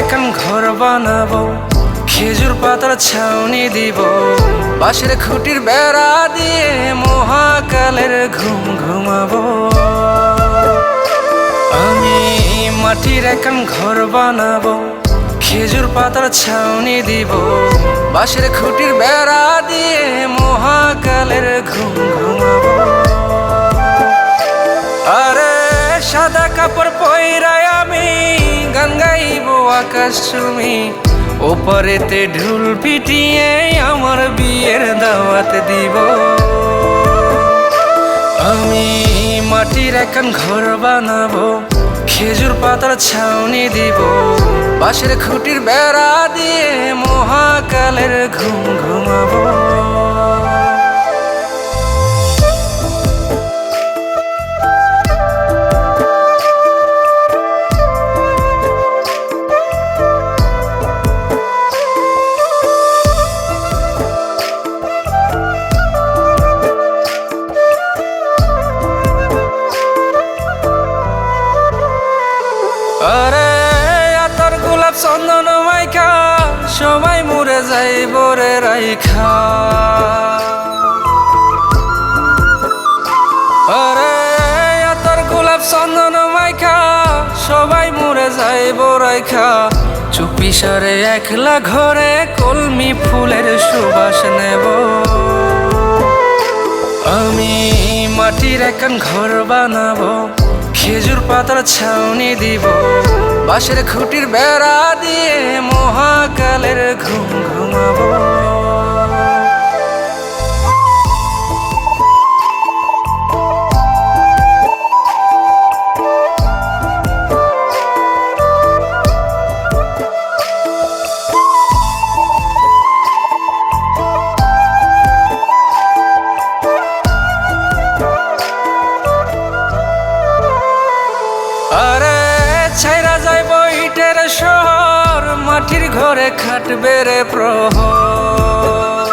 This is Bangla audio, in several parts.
এখন ঘর বানাবো, খেজুর পাতার ছাউনি দিব, বাঁশের খুঁটির বেড়া দিয়ে মহাকালের ঘুম ঘুমাবো। আমি মাটির এখন ঘর বানাবো, খেজুর পাতার ছাউনি দিব, বাঁশের খুঁটির বেড়া দিয়ে মহাকালের ঘুম ঘুমাবো। আরে সাদা কাপড় পয়রায় আমি গান গাইব আকাশ চুমি, ওপারেতে ঢুল পিটিয়ে আমার বিয়ের দাওয়াত দিব। আমি মাটির এখন ঘর বানাবো, খেজুর পাতার ছাউনি দিব, বাঁশের খুঁটির বেড়া দিয়ে মহাকালের ঘুম ঘুমাবো। আরে আতর গোলাপ চন্দন মাইখা সবাই মরে যাইব রে রাইখা। আরে আতর গোলাপ চন্দন মাইখা সবাই মরে যাইব রাইখা, চুপি সারে একলা ঘরে কলমি ফুলের সুবাস নেব। আমি মাটির এখন ঘর বানাবো, খেজুর পাতার ছাউনি দিব, বাঁশের খুঁটির বেড়া দিয়ে মহাকালের ঘুম ঘুমাবো। আরে ছাইরা যাইব ইটের শহর, মাটির ঘরে খাটবে রে প্রহর।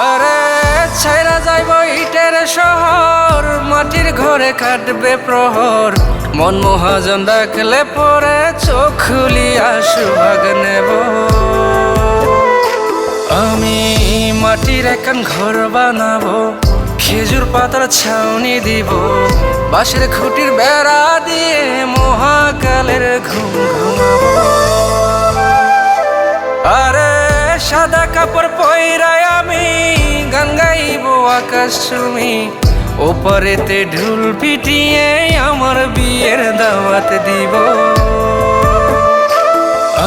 আরে ছাইরা যাইব ইটের শহর, মাটির ঘরে খাটবে প্রহর, মন মহাজন ডাকলে পরে চোখ খুলিয়া সুভাগ নেব। আমি মাটির এখন ঘর বানাবো, খেজুর পাতার ছাউনি দিব, বাঁশের খুঁটির বেড়া দিয়ে মহাকালের ঘুম ঘুমাবো। আরে সাদা কাপড় পয়রায় আমি গান গাইব আকাশ চুমি, ওপারেতে ঢুল পিটিয়ে আমার বিয়ের দাওয়াত দিব।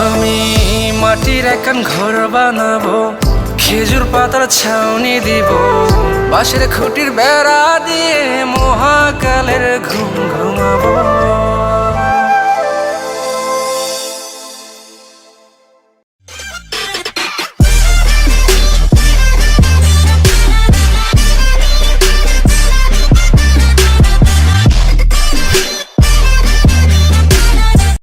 আমি মাটির এখন ঘর বানাবো, খেজুর পাতার ছাউনি দিব, বাঁশের খুঁটির বেড়া দিয়ে মহাকালের ঘুম ঘুমাবো।